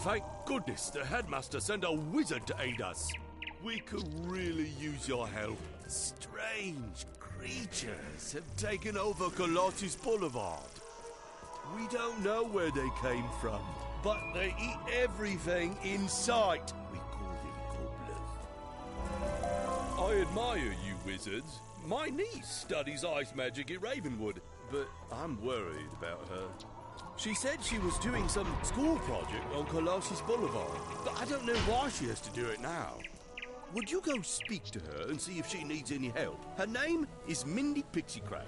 Thank goodness the headmaster sent a wizard to aid us. We could really use your help. Strange creatures have taken over Colossus Boulevard. We don't know where they came from, but they eat everything in sight. We call them cobblers. I admire you wizards. My niece studies ice magic at Ravenwood, but I'm worried about her. She said she was doing some school project on Colossus Boulevard, but I don't know why she has to do it now. Would you go speak to her and see if she needs any help? Her name is Mindy Pixie-Crow.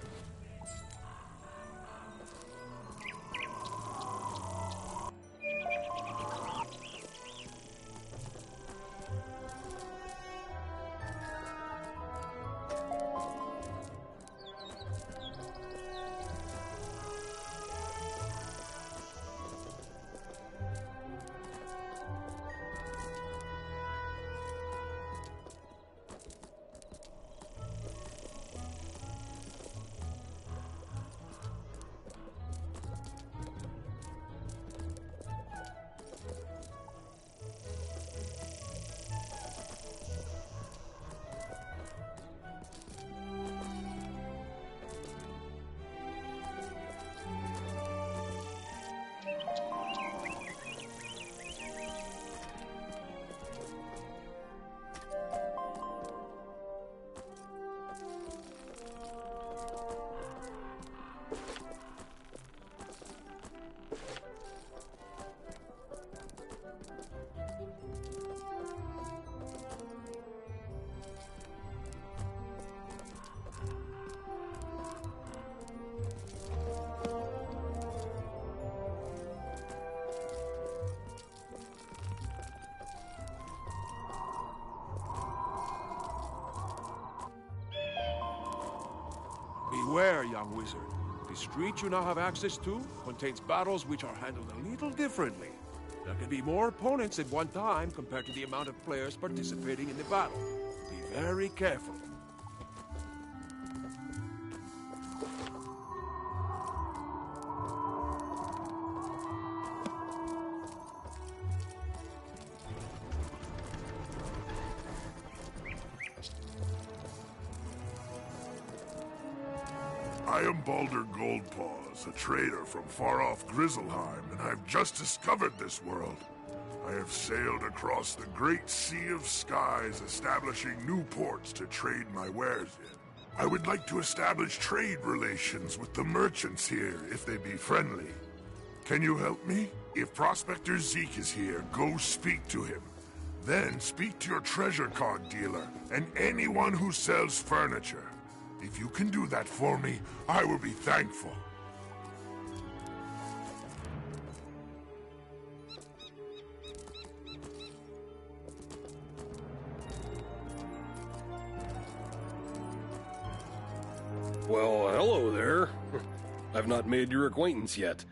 Beware, young wizard. The street you now have access to contains battles which are handled a little differently. There can be more opponents at one time compared to the amount of players participating in the battle. Be very careful. I am Baldur Goldpaws, a trader from far-off Grizzleheim, and I've just discovered this world. I have sailed across the great sea of skies, establishing new ports to trade my wares in. I would like to establish trade relations with the merchants here, if they be friendly. Can you help me? If Prospector Zeke is here, go speak to him. Then speak to your treasure card dealer, and anyone who sells furniture. If you can do that for me, I will be thankful. Well, hello there. I've not made your acquaintance yet.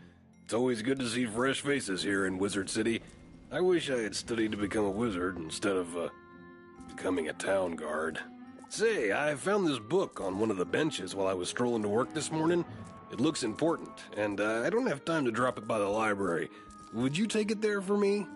It's always good to see fresh faces here in Wizard City. I wish I had studied to become a wizard instead of, becoming a town guard. Say, I found this book on one of the benches while I was strolling to work this morning. It looks important, and I don't have time to drop it by the library. Would you take it there for me?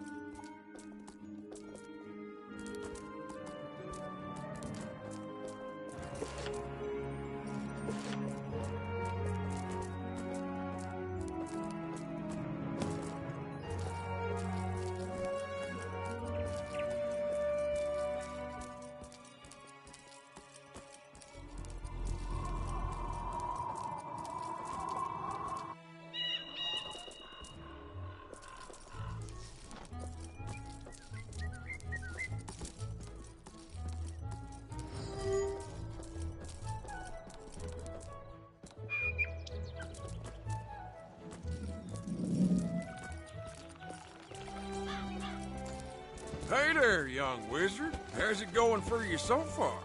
Hey there, young wizard. How's it going for you so far?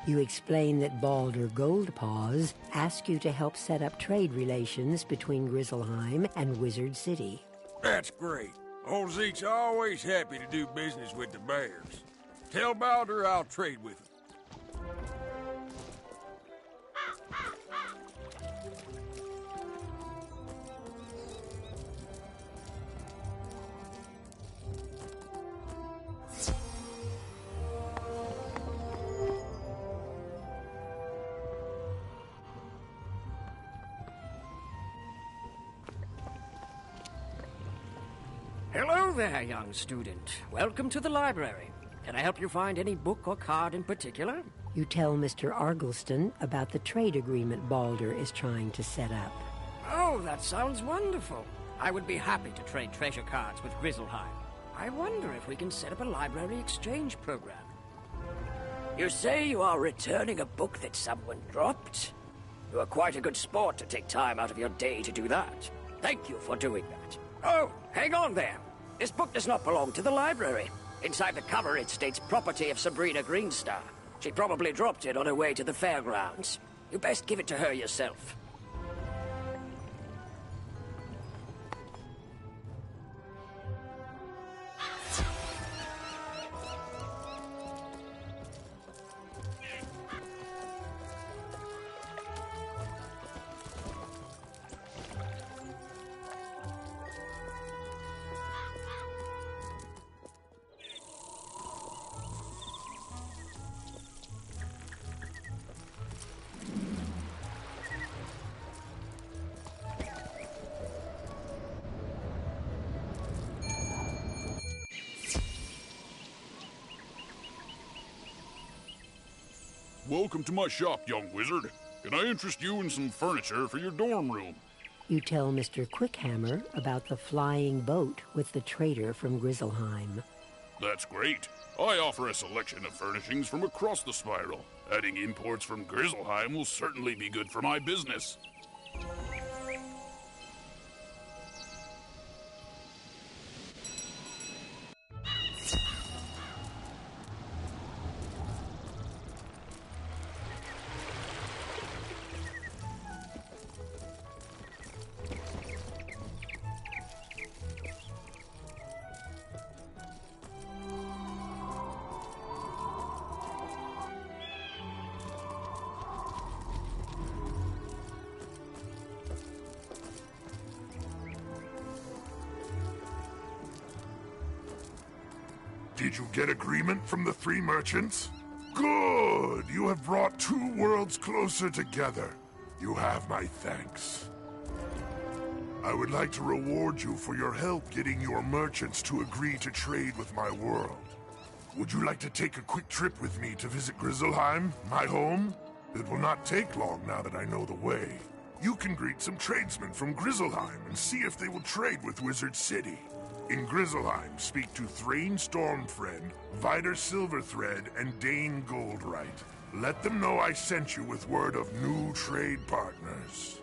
You explain that Baldur Goldpaws asked you to help set up trade relations between Grizzleheim and Wizard City. That's great. Old Zeke's always happy to do business with the bears. Tell Baldur I'll trade with him. there, young student. Welcome to the library. Can I help you find any book or card in particular? You tell Mr. Argleston about the trade agreement Balder is trying to set up. Oh, that sounds wonderful. I would be happy to trade treasure cards with Grizzleheim. I wonder if we can set up a library exchange program. You say you are returning a book that someone dropped? You are quite a good sport to take time out of your day to do that. Thank you for doing that. Oh, hang on there. This book does not belong to the library. Inside the cover it states property of Sabrina Greenstar. She probably dropped it on her way to the fairgrounds. You best give it to her yourself. Welcome to my shop, young wizard. Can I interest you in some furniture for your dorm room? You tell Mr. Quickhammer about the flying boat with the trader from Grizzleheim. That's great. I offer a selection of furnishings from across the spiral. Adding imports from Grizzleheim will certainly be good for my business. Did you get agreement from the three merchants? Good! You have brought two worlds closer together. You have my thanks. I would like to reward you for your help getting your merchants to agree to trade with my world. Would you like to take a quick trip with me to visit Grizzleheim, my home? It will not take long now that I know the way. You can greet some tradesmen from Grizzleheim and see if they will trade with Wizard City. In Grizzleheim, speak to Thrain Stormfriend, Vider Silverthread, and Dane Goldright. Let them know I sent you with word of new trade partners.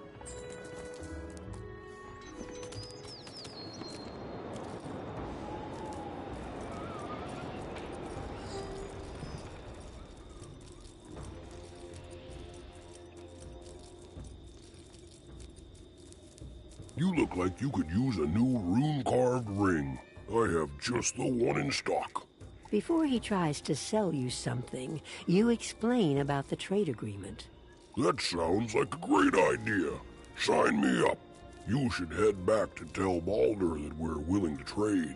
You look like you could use a new rune-carved ring. I have just the one in stock. Before he tries to sell you something, you explain about the trade agreement. That sounds like a great idea. Sign me up. You should head back to tell Balder that we're willing to trade.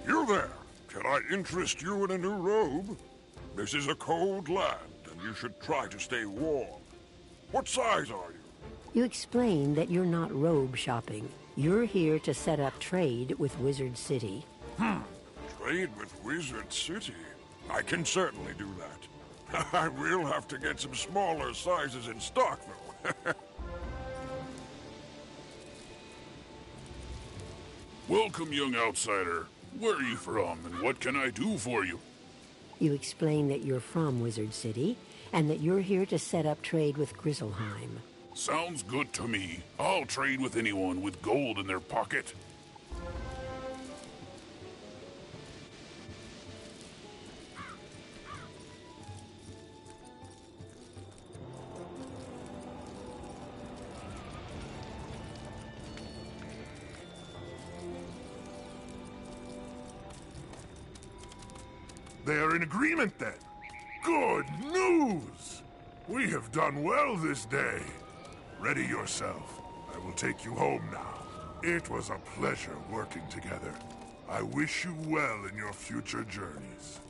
You there. Can I interest you in a new robe? This is a cold land, and you should try to stay warm. What size are you? You explain that you're not robe shopping. You're here to set up trade with Wizard City. Trade with Wizard City? I can certainly do that. I will have to get some smaller sizes in stock, though. Welcome, young outsider. Where are you from, and what can I do for you? You explain that you're from Wizard City, and that you're here to set up trade with Grizzleheim. Sounds good to me. I'll trade with anyone with gold in their pocket. They are in agreement then. Good news! We have done well this day. Ready yourself. I will take you home now. It was a pleasure working together. I wish you well in your future journeys.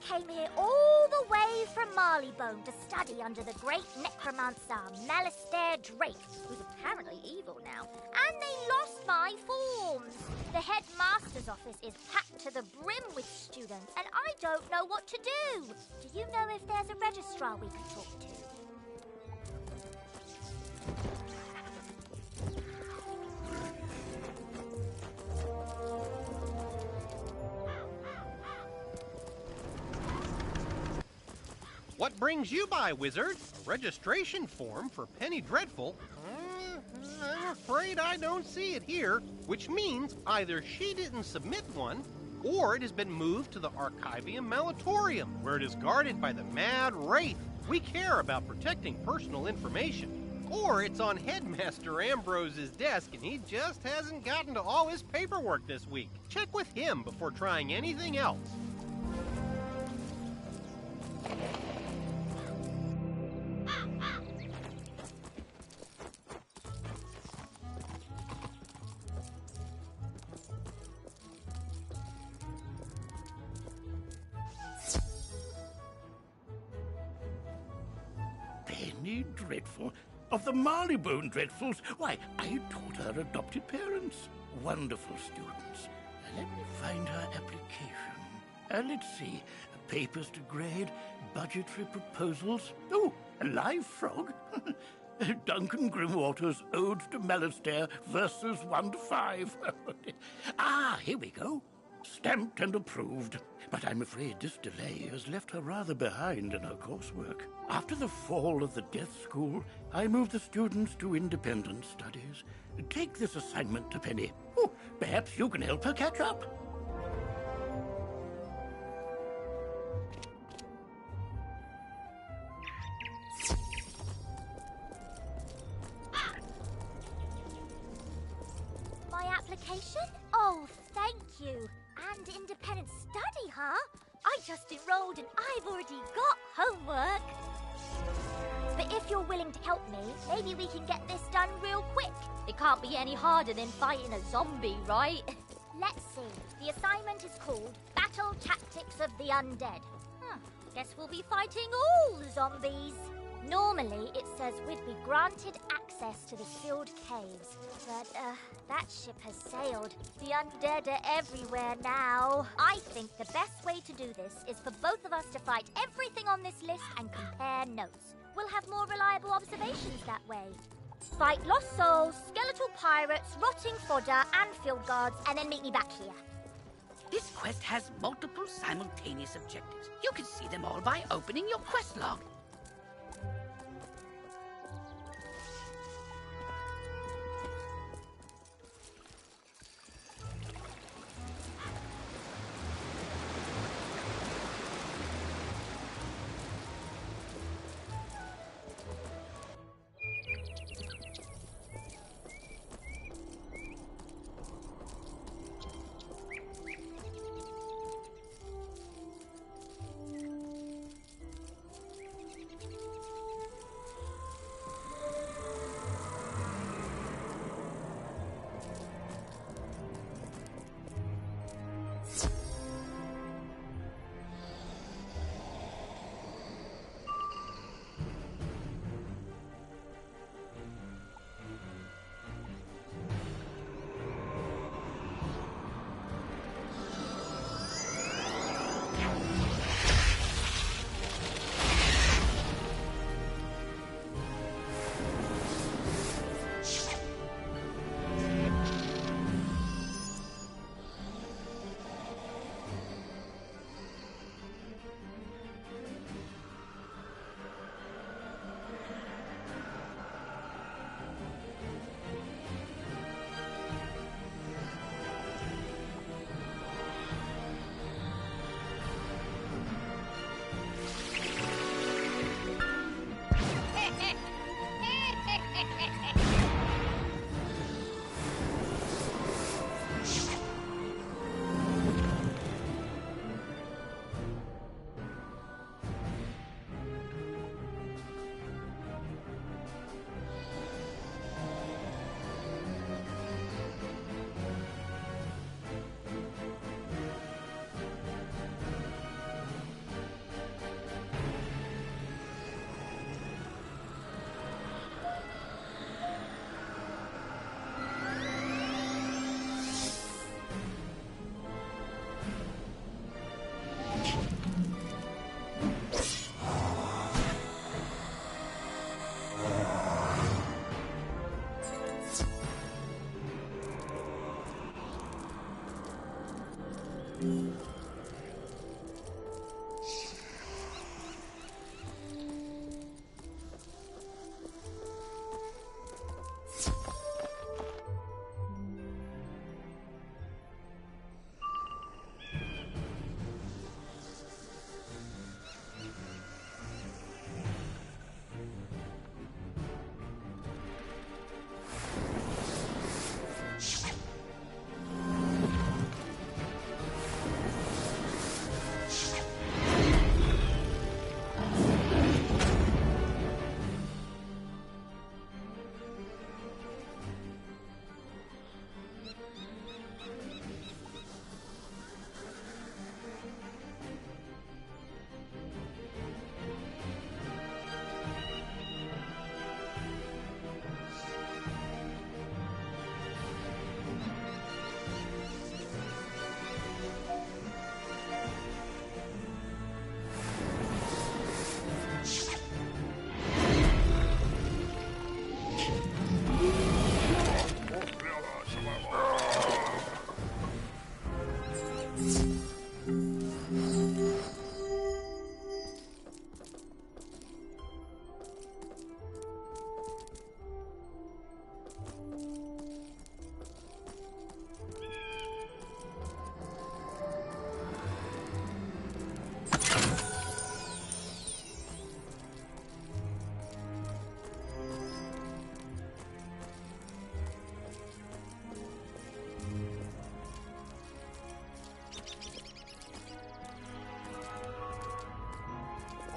came here all the way from Marleybone to study under the great necromancer Malistaire Drake, who's apparently evil now, and they lost my forms. The headmaster's office is packed to the brim with students, and I don't know what to do. Do you know if there's a registrar we could talk to? What brings you by, wizard? A registration form for Penny Dreadful? I'm afraid I don't see it here, which means either she didn't submit one, or it has been moved to the Archivium Malatorium, where it is guarded by the Mad Wraith. We care about protecting personal information. Or it's on Headmaster Ambrose's desk and he just hasn't gotten to all his paperwork this week. Check with him before trying anything else. Penny Dreadful? Of the Marleybone Dreadfuls? Why, I taught her adopted parents. Wonderful students. Let me find her application. Let's see. Papers to grade, budgetary proposals. Oh, a live frog. Duncan Grimwater's Ode to Malistaire, verses 1 to 5. Here we go. Stamped and approved. But I'm afraid this delay has left her rather behind in her coursework. After the fall of the Death School, I moved the students to independent studies. Take this assignment to Penny. Oh, perhaps you can help her catch up. My application? Oh, thank you. And independent study, huh? I just enrolled and I've already got homework. But if you're willing to help me, maybe we can get this done real quick. It can't be any harder than fighting a zombie, right? Let's see. The assignment is called Battle Tactics of the Undead. Guess we'll be fighting all the zombies. Normally, it says we'd be granted access to the sealed caves, but that ship has sailed. The undead are everywhere now. I think the best way to do this is for both of us to fight everything on this list and compare notes. We'll have more reliable observations that way. Fight lost souls, skeletal pirates, rotting fodder, and field guards, and then meet me back here. This quest has multiple simultaneous objectives. You can see them all by opening your quest log.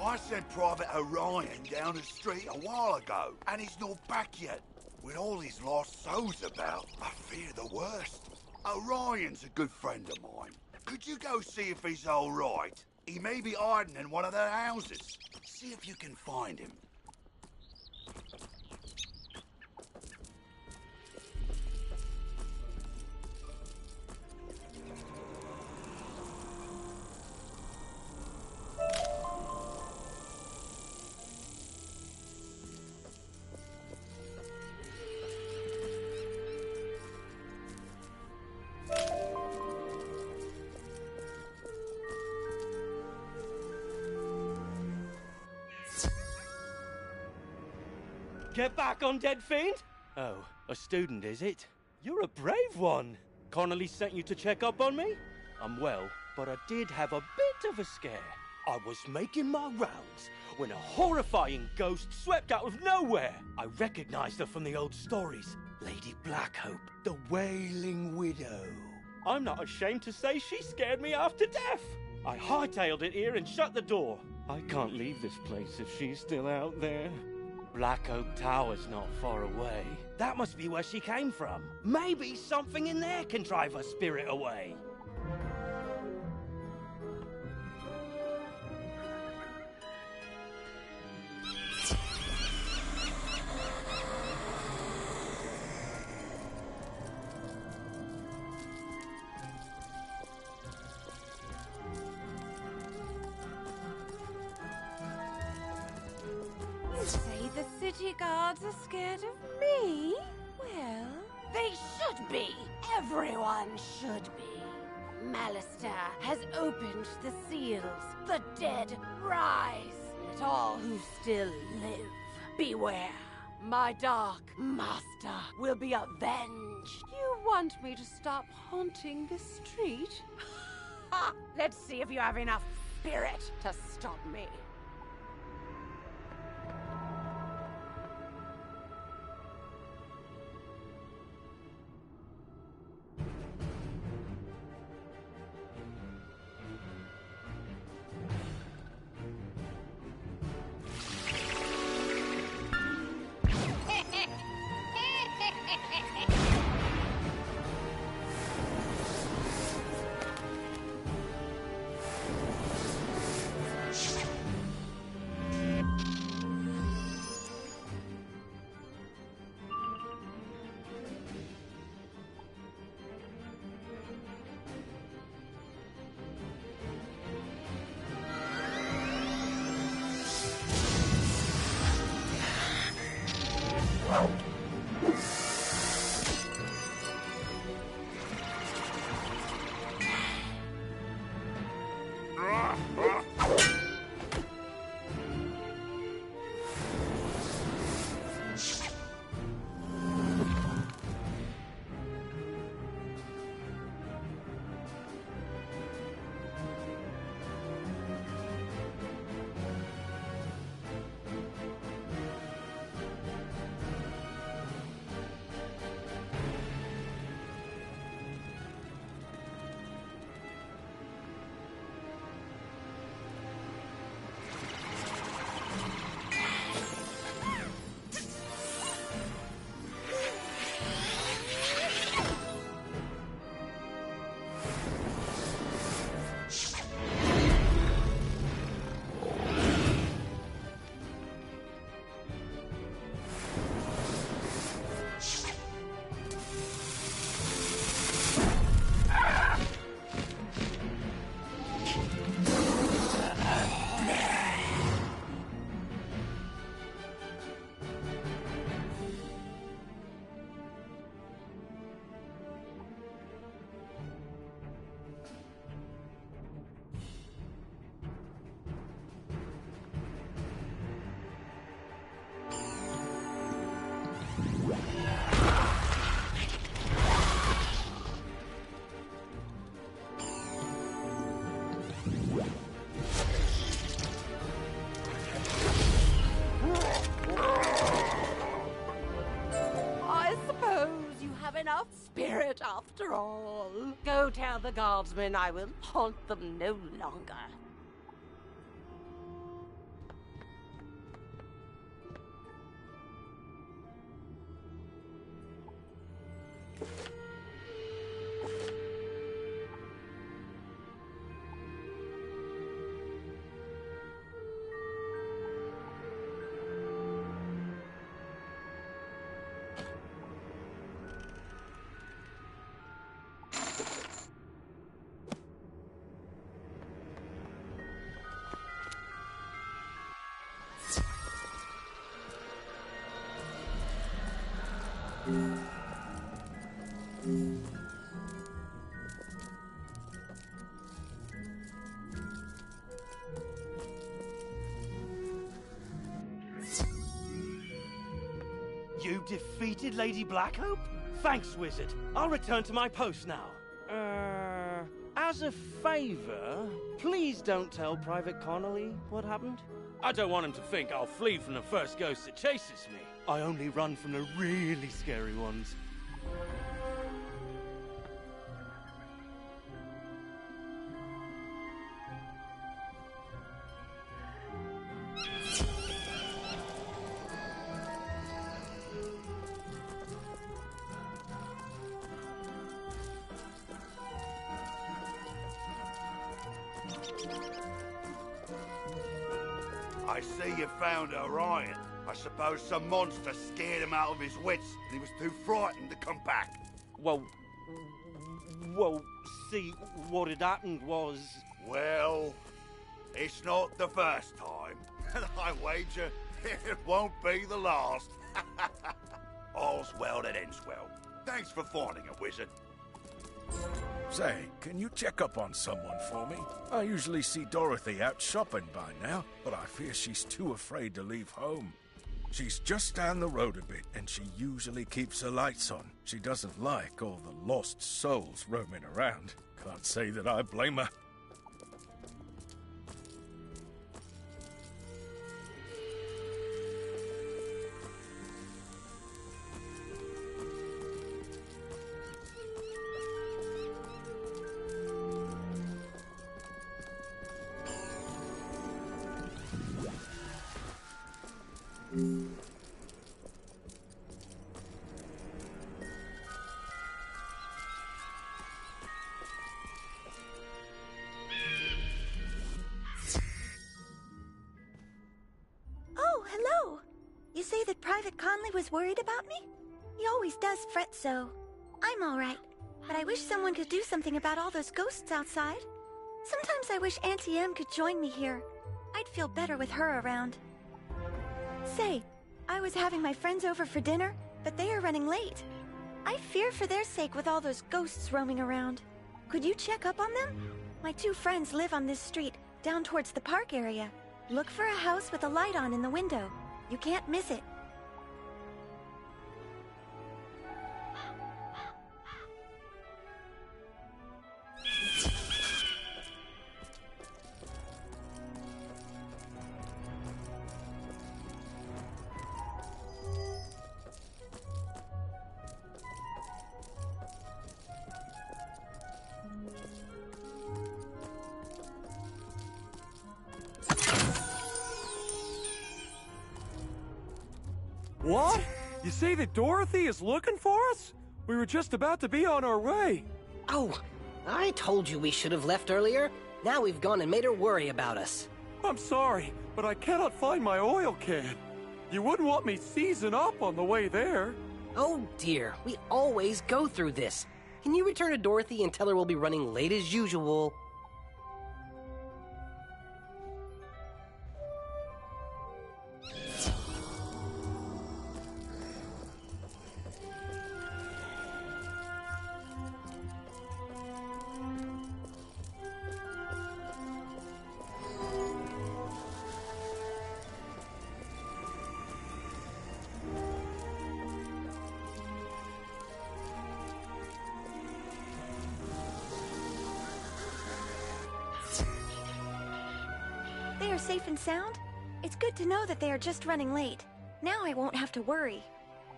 I sent Private Orion down the street a while ago, and he's not back yet. With all these lost souls about, I fear the worst. Orion's a good friend of mine. Could you go see if he's all right? He may be hiding in one of their houses. See if you can find him. Get back, undead fiend! Oh, a student, is it? You're a brave one. Connolly sent you to check up on me? I'm well, but I did have a bit of a scare. I was making my rounds when a horrifying ghost swept out of nowhere. I recognized her from the old stories. Lady Blackhope, the Wailing Widow. I'm not ashamed to say she scared me half to death. I hightailed it here and shut the door. I can't leave this place if she's still out there. Black Oak Tower's not far away. That must be where she came from. Maybe something in there can drive her spirit away. Say the city guards are scared of me? Well, They should be. Everyone should be. Malister has opened the seals. The dead rise. Let all who still live beware. My dark master will be avenged. you want me to stop haunting this street? Ha! Let's see if you have enough spirit to stop me. Enough spirit after all. Go tell the guardsmen I will haunt them no longer. You defeated Lady Blackhope? Thanks, Wizard. I'll return to my post now. As a favor, please don't tell Private Connolly what happened. I don't want him to think I'll flee from the first ghost that chases me. I only run from the really scary ones. I see you found Orion. I suppose some monster scared him out of his wits and he was too frightened to come back. Well, see, what had happened was... Well, it's not the first time. And I wager it won't be the last. All's well that ends well. Thanks for finding a wizard. Say, can you check up on someone for me? I usually see Dorothy out shopping by now, but I fear she's too afraid to leave home. She's just down the road a bit, and she usually keeps her lights on. She doesn't like all the lost souls roaming around. Can't say that I blame her. Oh, hello. You say that Private Conley was worried about me? He always does fret so. I'm all right, but I wish someone could do something about all those ghosts outside. Sometimes I wish Auntie Em could join me here. I'd feel better with her around. Say, I was having my friends over for dinner, but they are running late. I fear for their sake with all those ghosts roaming around. Could you check up on them? My two friends live on this street, down towards the park area. Look for a house with a light on in the window. You can't miss it. What? You say that Dorothy is looking for us? We were just about to be on our way. Oh, I told you we should have left earlier. Now we've gone and made her worry about us. I'm sorry, but I cannot find my oil can. You wouldn't want me seizing up on the way there. Oh dear, we always go through this. Can you return to Dorothy and tell her we'll be running late as usual? They are safe and sound? It's good to know that they are just running late. Now I won't have to worry.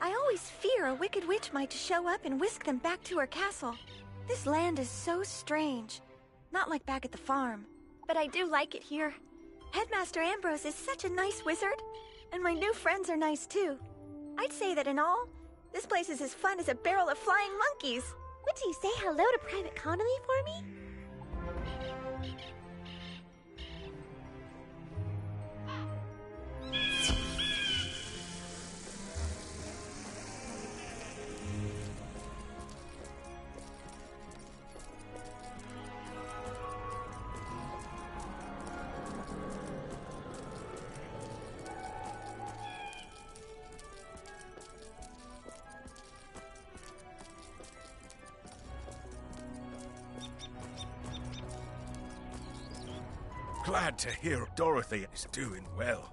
I always fear a wicked witch might show up and whisk them back to her castle. This land is so strange. Not like back at the farm. But I do like it here. Headmaster Ambrose is such a nice wizard. And my new friends are nice too. I'd say that in all, this place is as fun as a barrel of flying monkeys. Would you say hello to Private Connolly for me? glad to hear Dorothy is doing well.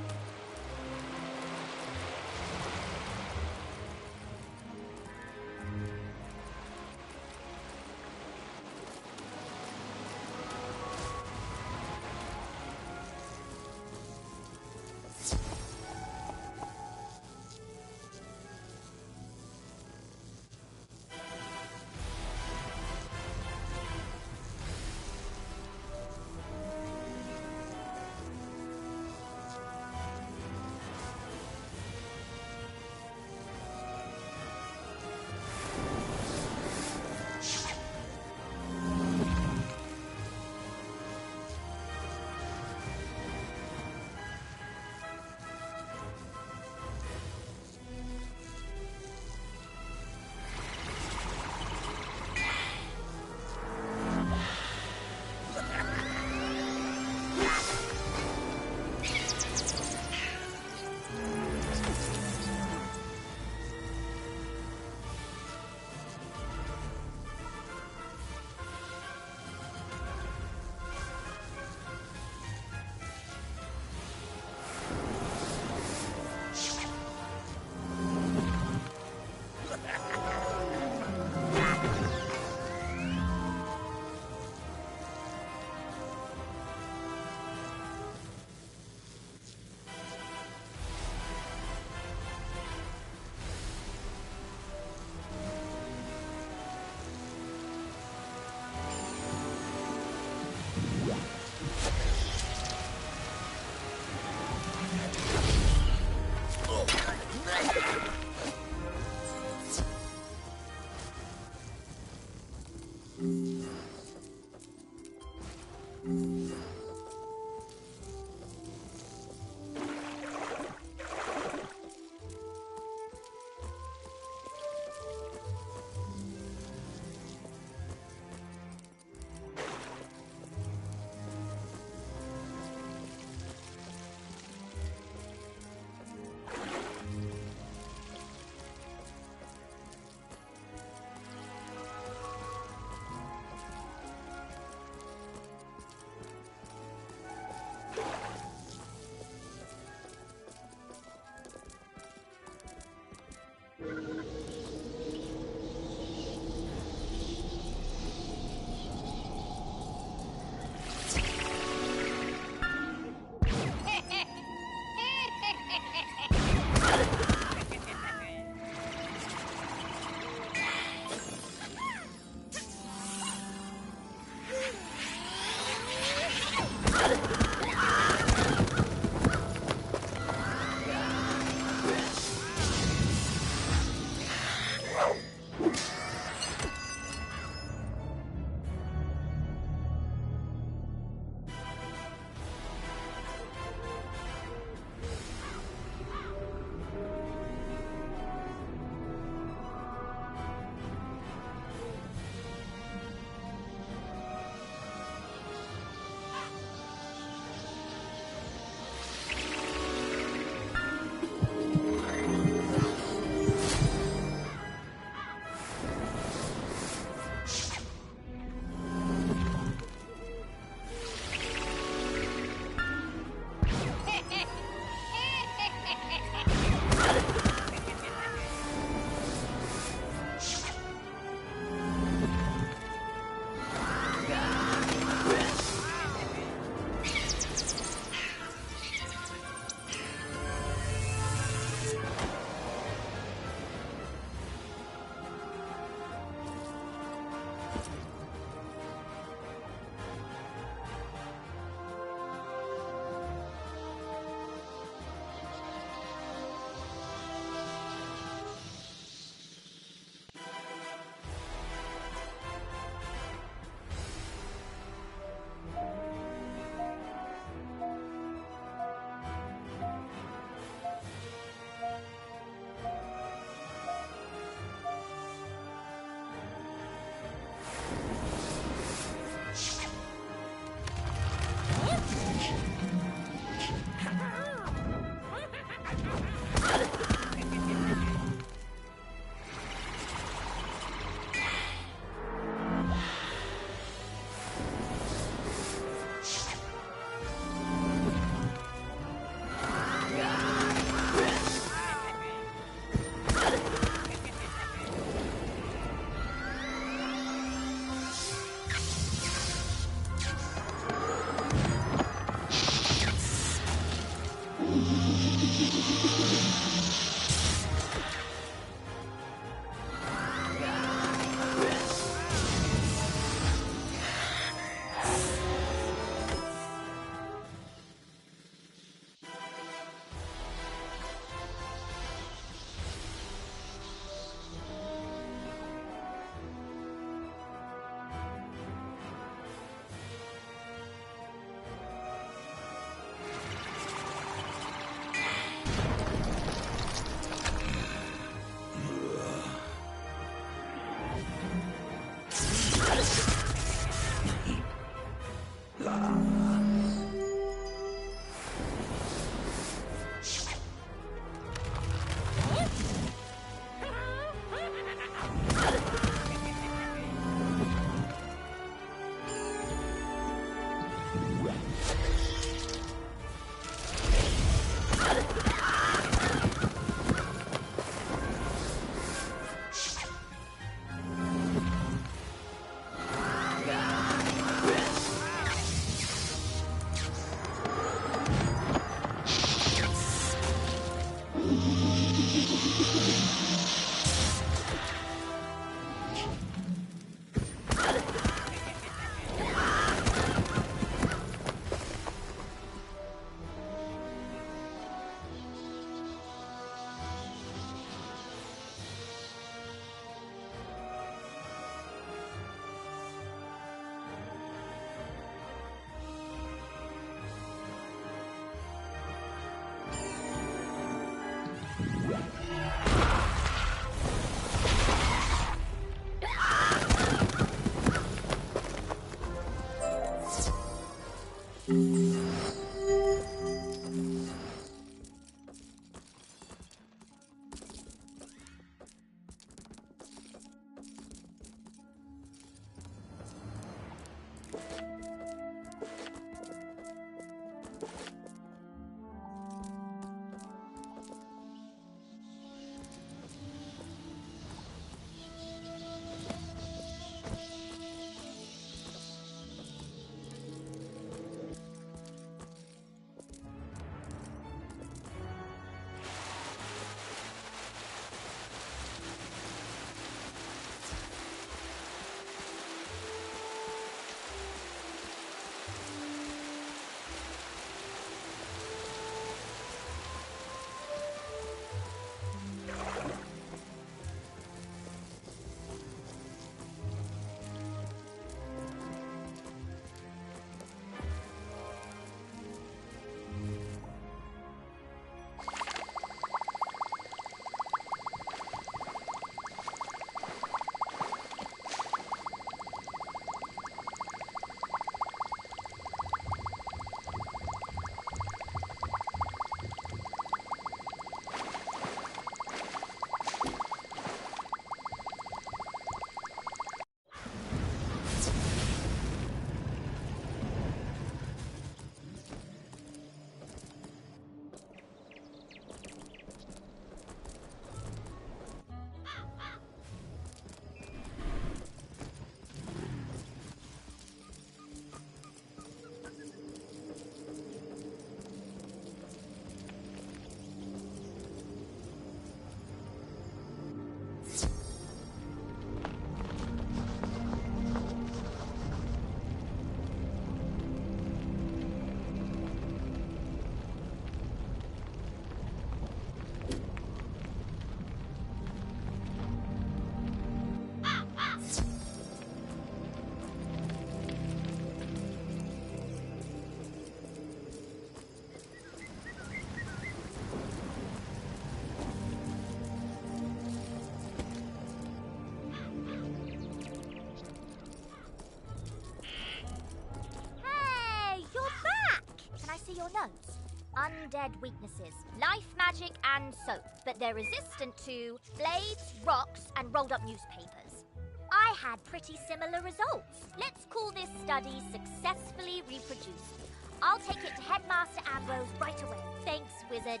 your notes. Undead weaknesses, life magic and soap, but they're resistant to blades, rocks, and rolled up newspapers. I had pretty similar results. Let's call this study successfully reproduced. I'll take it to Headmaster Ambrose right away. Thanks, Wizard.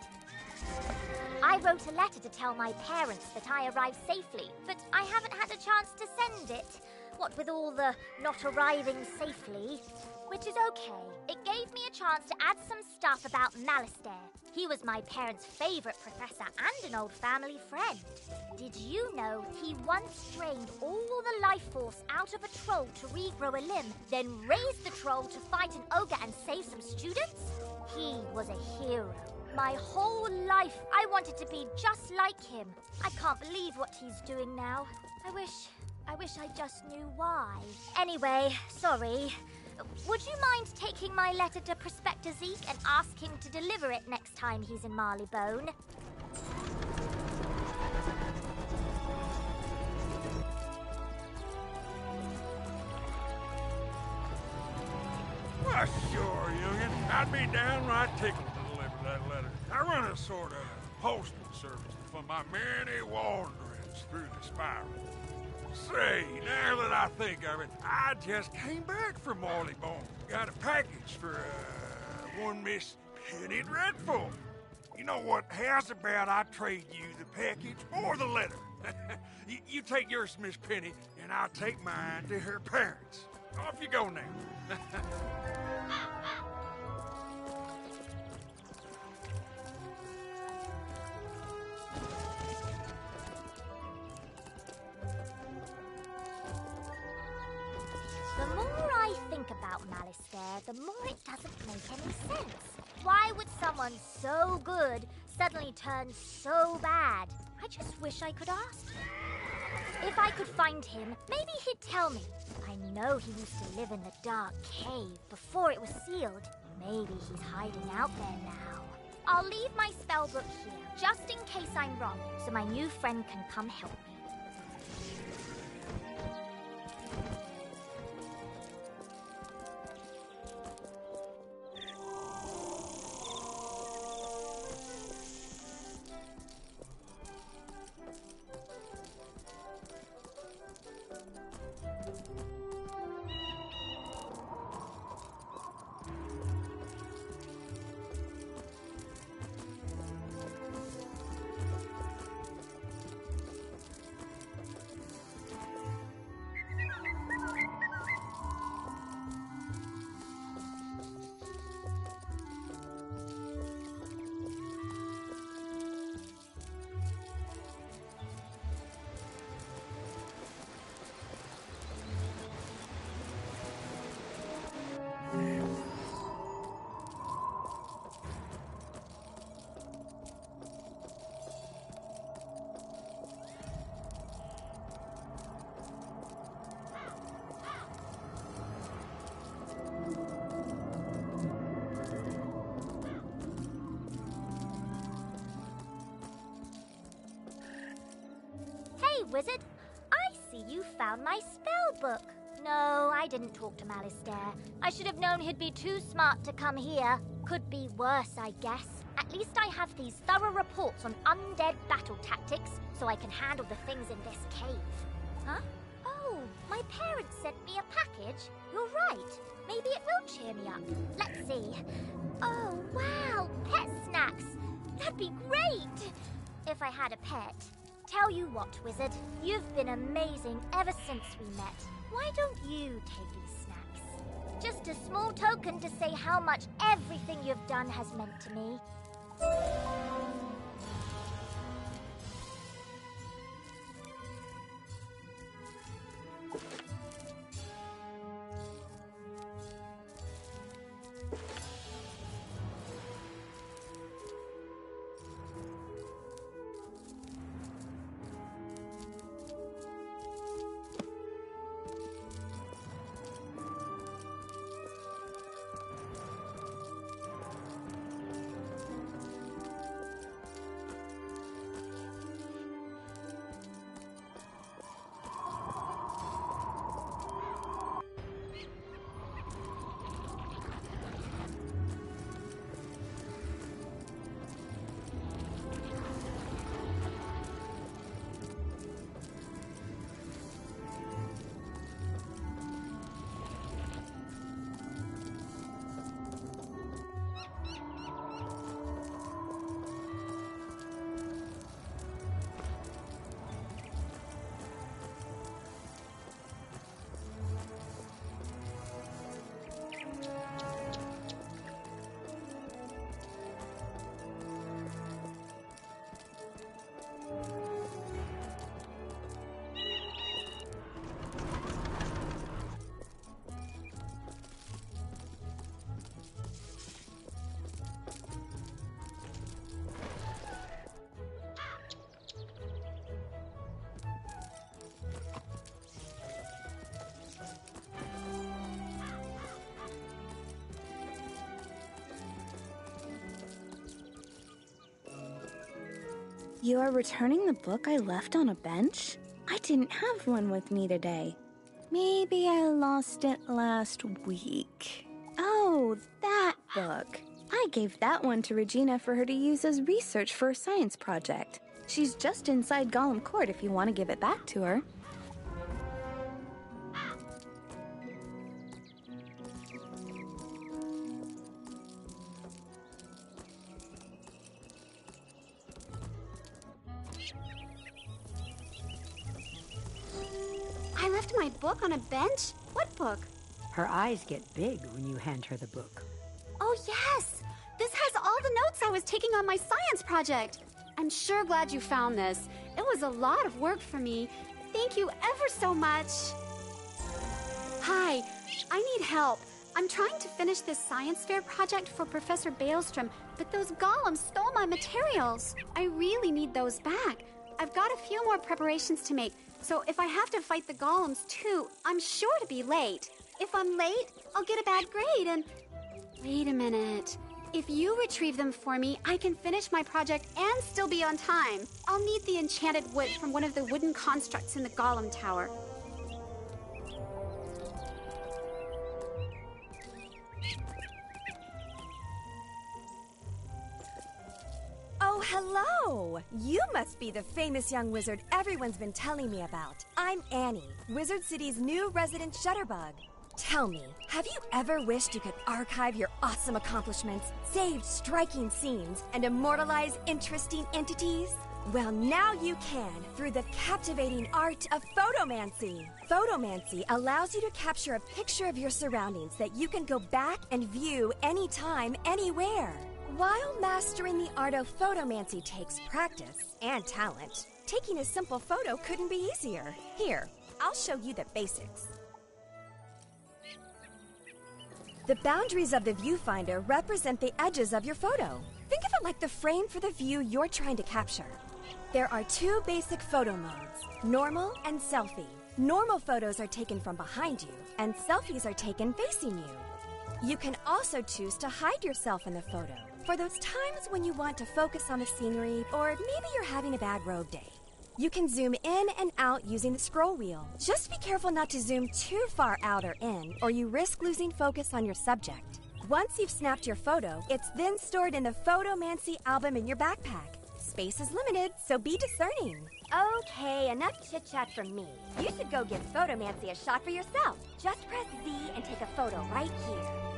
I wrote a letter to tell my parents that I arrived safely, but I haven't had a chance to send it. What with all the not arriving safely, which is okay. It gave me a chance to add some stuff about Malistaire. He was my parents' favorite professor and an old family friend. Did you know he once drained all the life force out of a troll to regrow a limb, then raised the troll to fight an ogre and save some students? He was a hero. My whole life, I wanted to be just like him. I can't believe what he's doing now. I wish I just knew why. Anyway, sorry. Would you mind taking my letter to Prospector Zeke and ask him to deliver it next time he's in Marleybone? Why, sure, youngin'. I'd be downright tickled to deliver that letter. I run a sort of postal service for my many wanderings through the spiral. Say, now that I think of it, I just came back from Marleybone. Got a package for, one Miss Penny Dreadful. You know what? How's about I trade you the package or the letter? You take yours to Miss Penny, and I'll take mine to her parents. Off you go now. The more I think about Malistaire, the more it doesn't make any sense. Why would someone so good suddenly turn so bad? I just wish I could ask him. If I could find him, maybe he'd tell me. I know he used to live in the dark cave before it was sealed. Maybe he's hiding out there now. I'll leave my spellbook here, just in case I'm wrong, so my new friend can come help me. Wizard. I see you found my spell book. No, I didn't talk to Malistaire. I should have known he'd be too smart to come here. Could be worse, I guess. At least I have these thorough reports on undead battle tactics, so I can handle the things in this cave. Huh? Oh, my parents sent me a package. You're right. Maybe it will cheer me up. Let's see. Oh, wow, pet snacks. That'd be great if I had a pet. Tell you what, Wizard, you've been amazing ever since we met. Why don't you take these snacks? Just a small token to say how much everything you've done has meant to me. You are returning the book I left on a bench? I didn't have one with me today. Maybe I lost it last week. Oh, that book. I gave that one to Regina for her to use as research for a science project. She's just inside Gollum Court if you want to give it back to her. I left my book on a bench? What book? Her eyes get big when you hand her the book. Oh, yes! This has all the notes I was taking on my science project. I'm sure glad you found this. It was a lot of work for me. Thank you ever so much. Hi, I need help. I'm trying to finish this science fair project for Professor Baelstrom, but those golems stole my materials. I really need those back. I've got a few more preparations to make, so if I have to fight the golems too, I'm sure to be late. If I'm late, I'll get a bad grade and... Wait a minute. If you retrieve them for me, I can finish my project and still be on time. I'll need the enchanted wood from one of the wooden constructs in the Golem Tower. Oh, hello! You must be the famous young wizard everyone's been telling me about. I'm Annie, Wizard City's new resident shutterbug. Tell me, have you ever wished you could archive your awesome accomplishments, save striking scenes, and immortalize interesting entities? Well, now you can through the captivating art of photomancy. Photomancy allows you to capture a picture of your surroundings that you can go back and view anytime, anywhere. While mastering the art of photomancy takes practice and talent, taking a simple photo couldn't be easier. Here, I'll show you the basics. The boundaries of the viewfinder represent the edges of your photo. Think of it like the frame for the view you're trying to capture. There are two basic photo modes, normal and selfie. Normal photos are taken from behind you, and selfies are taken facing you. You can also choose to hide yourself in the photo for those times when you want to focus on the scenery, or maybe you're having a bad road day. You can zoom in and out using the scroll wheel. Just be careful not to zoom too far out or in, or you risk losing focus on your subject. Once you've snapped your photo, it's then stored in the Photomancy album in your backpack. Space is limited, so be discerning. Okay, enough chit-chat from me. You should go give Photomancy a shot for yourself. Just press Z and take a photo right here.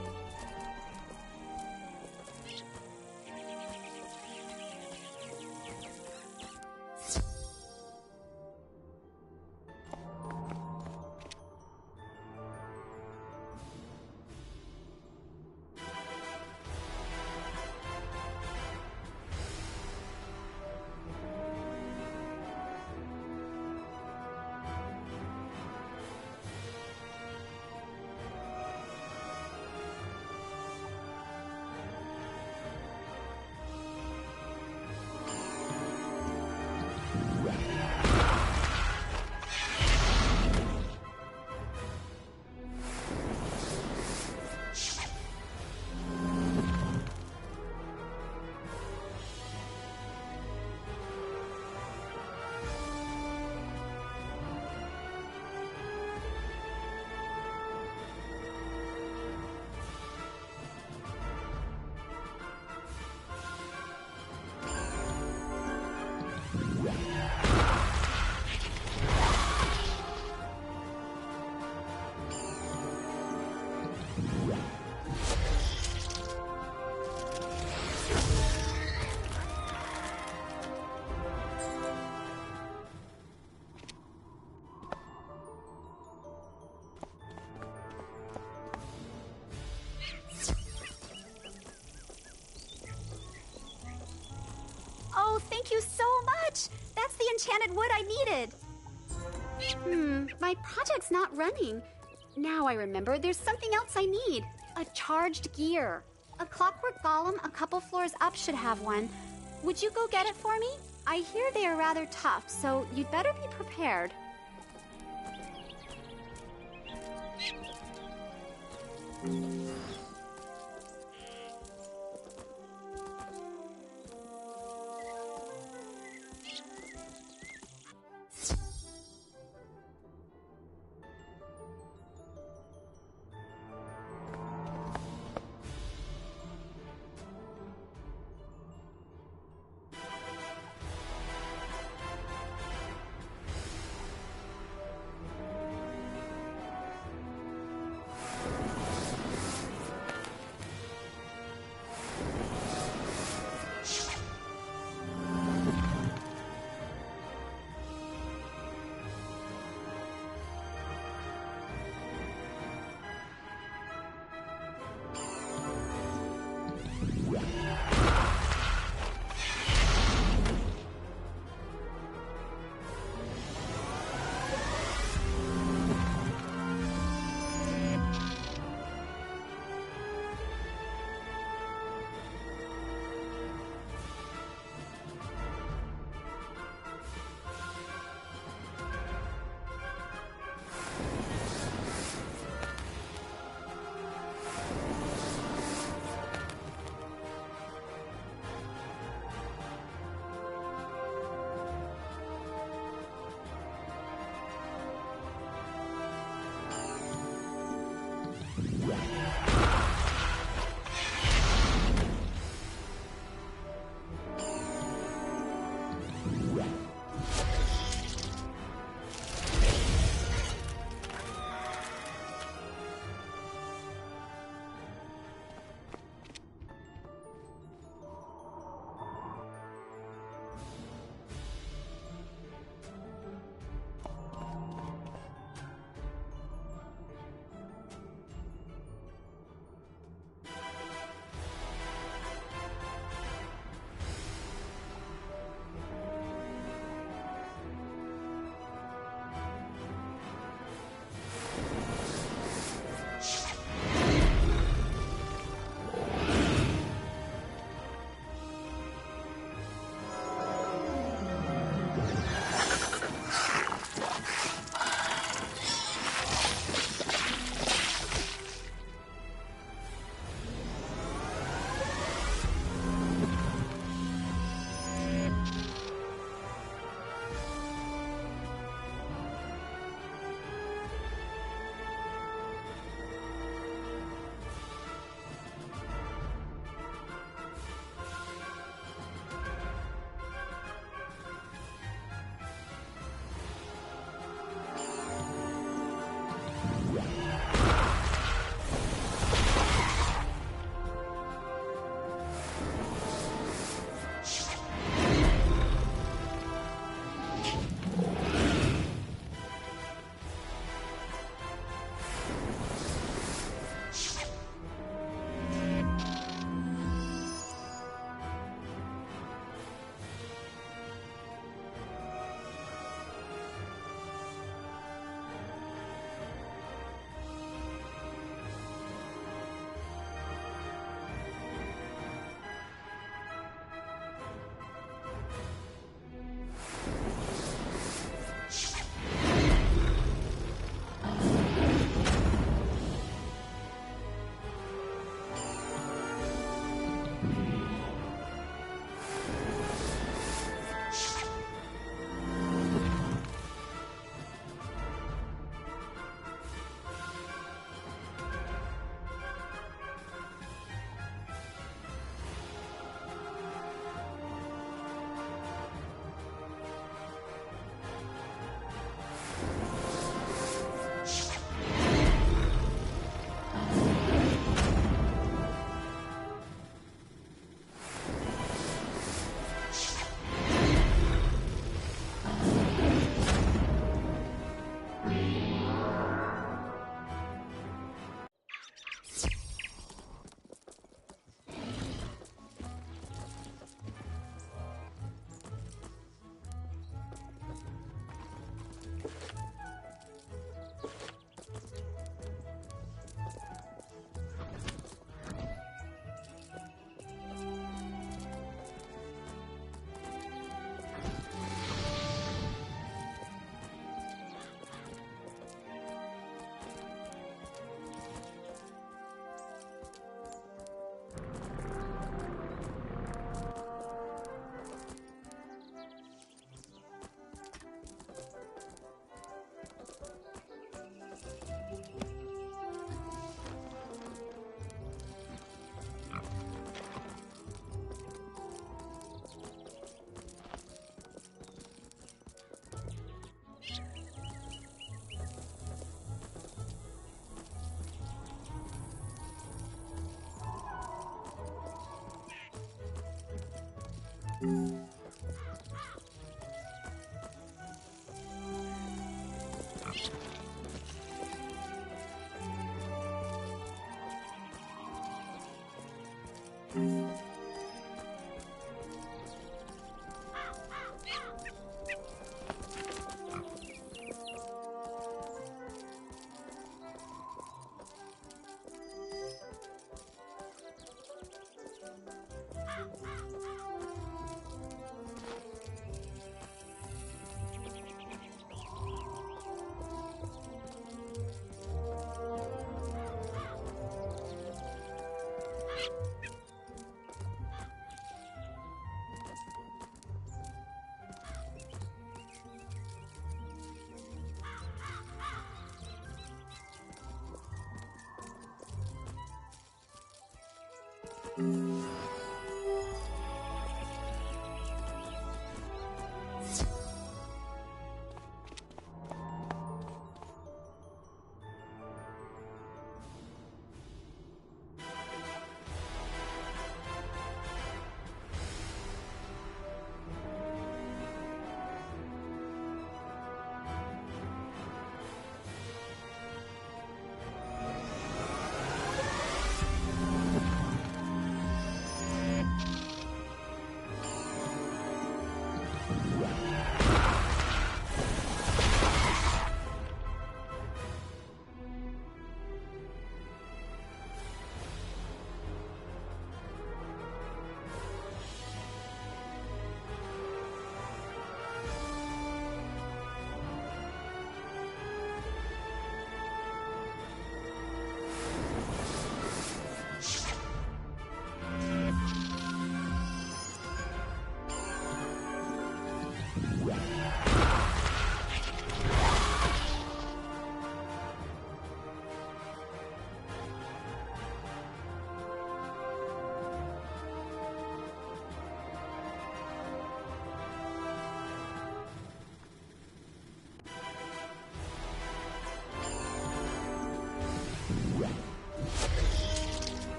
Oh, thank you so much! That's the enchanted wood I needed. My project's not running. Now I remember there's something else I need. A charged gear. A clockwork golem a couple floors up should have one. Would you go get it for me? I hear they are rather tough, so you'd better be prepared.